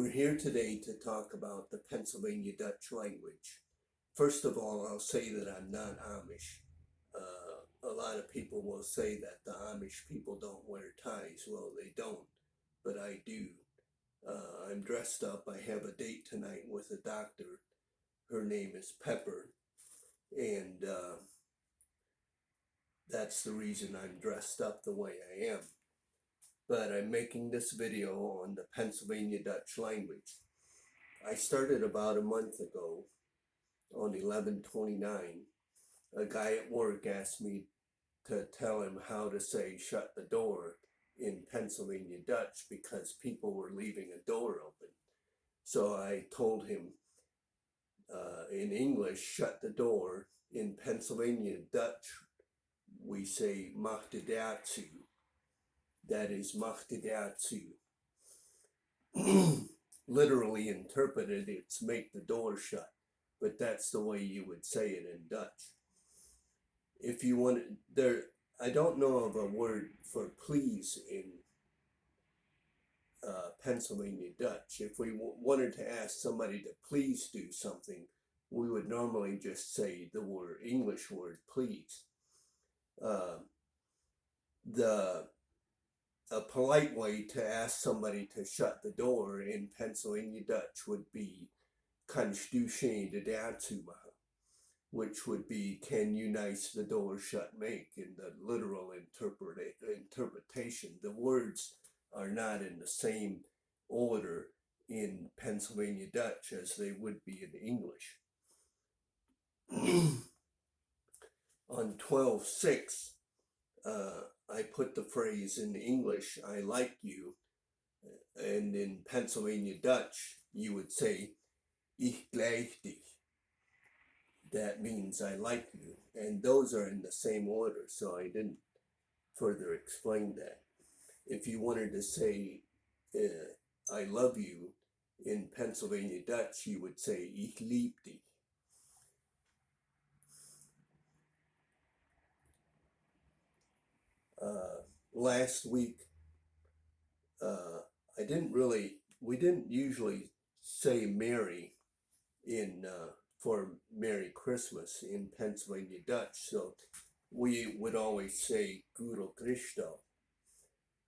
We're here today to talk about the Pennsylvania Dutch language. First of all, I'll say that I'm not Amish. A lot of people will say that the Amish people don't wear ties. Well, they don't, but I do. I'm dressed up. I have a date tonight with a doctor. Her name is Pepper, and that's the reason I'm dressed up the way I am. But I'm making this video on the Pennsylvania Dutch language. I started about a month ago on 11/29. A guy at work asked me to tell him how to say shut the door in Pennsylvania Dutch because people were leaving a door open. So I told him in English, shut the door. In Pennsylvania Dutch, we say mag de deur toe. That is mag de deur toe. Literally interpreted, it's make the door shut, but that's the way you would say it in Dutch. If you want there, I don't know of a word for please in Pennsylvania Dutch. If we wanted to ask somebody to please do something, we would normally just say the English word please. A polite way to ask somebody to shut the door in Pennsylvania Dutch would be "Kanst du de deur toemaken," which would be "Can you nice the door shut make?" in the literal interpretation. The words are not in the same order in Pennsylvania Dutch as they would be in English. On 12/6, I put the phrase in English, "I like you," and in Pennsylvania Dutch, you would say, "Ich like dich." That means I like you, and those are in the same order, so I didn't further explain that. If you wanted to say, "I love you," in Pennsylvania Dutch, you would say, "Ich lieb dich." Last week, we didn't usually say Merry for Merry Christmas in Pennsylvania Dutch, so we would always say Guru Christo.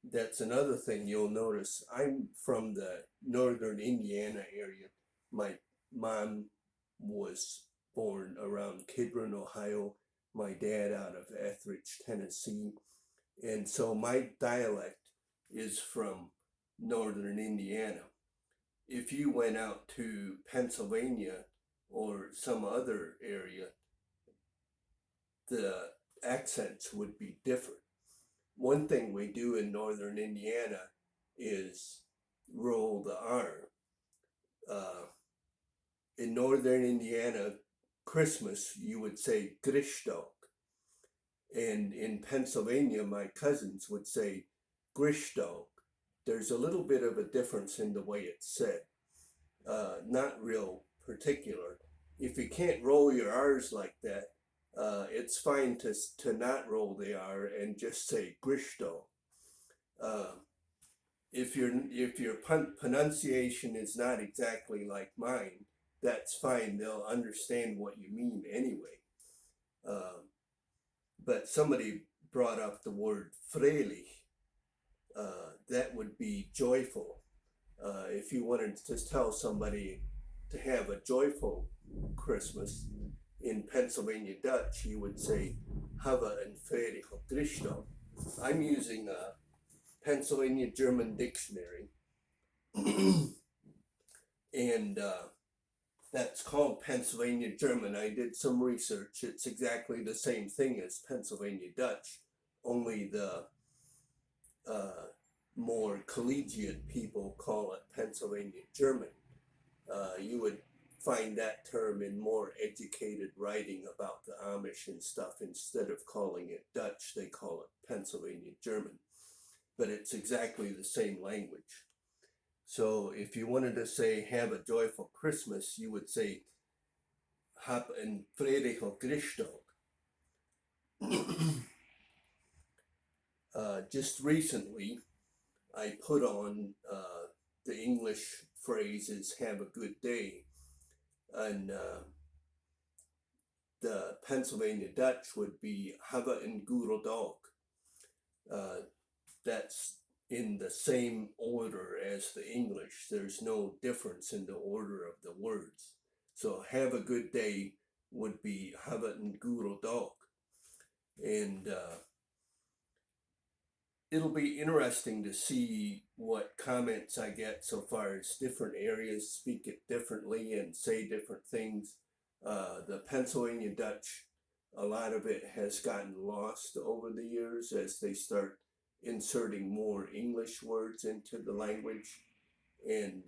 That's another thing you'll notice. I'm from the northern Indiana area. My mom was born around Kidron, Ohio. My dad out of Etheridge, Tennessee. And so my dialect is from northern Indiana. If you went out to Pennsylvania or some other area, the accents would be different. One thing we do in northern Indiana is roll the R. In northern Indiana, Christmas, you would say Grishtok. And in Pennsylvania, my cousins would say Grishtok. There's a little bit of a difference in the way it's said. Not real particular. If you can't roll your R's like that, it's fine to not roll the R and just say Grishto. If your pronunciation is not exactly like mine, that's fine. They'll understand what you mean anyway. But somebody brought up the word fröhlich. That would be joyful. If you wanted to tell somebody to have a joyful Christmas in Pennsylvania Dutch, you would say "Have een fröhliche Christdag." I'm using a Pennsylvania German dictionary, and that's called Pennsylvania German. I did some research. It's exactly the same thing as Pennsylvania Dutch, only the more collegiate people call it Pennsylvania German. You would find that term in more educated writing about the Amish and stuff. Instead of calling it Dutch, they call it Pennsylvania German. But it's exactly the same language. So if you wanted to say have a joyful Christmas, you would say Hab een fröhliche Christdag. Just recently, I put on the English phrase is have a good day. And the Pennsylvania Dutch would be have een goede dag. That's in the same order as the English. There's no difference in the order of the words. So have a good day would be have een goede dag. And it'll be interesting to see what comments I get so far as different areas speak it differently and say different things. The Pennsylvania Dutch, a lot of it has gotten lost over the years as they start inserting more English words into the language. And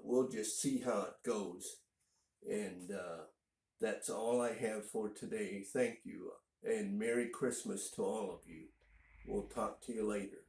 we'll just see how it goes. And that's all I have for today. Thank you. And Merry Christmas to all of you. We'll talk to you later.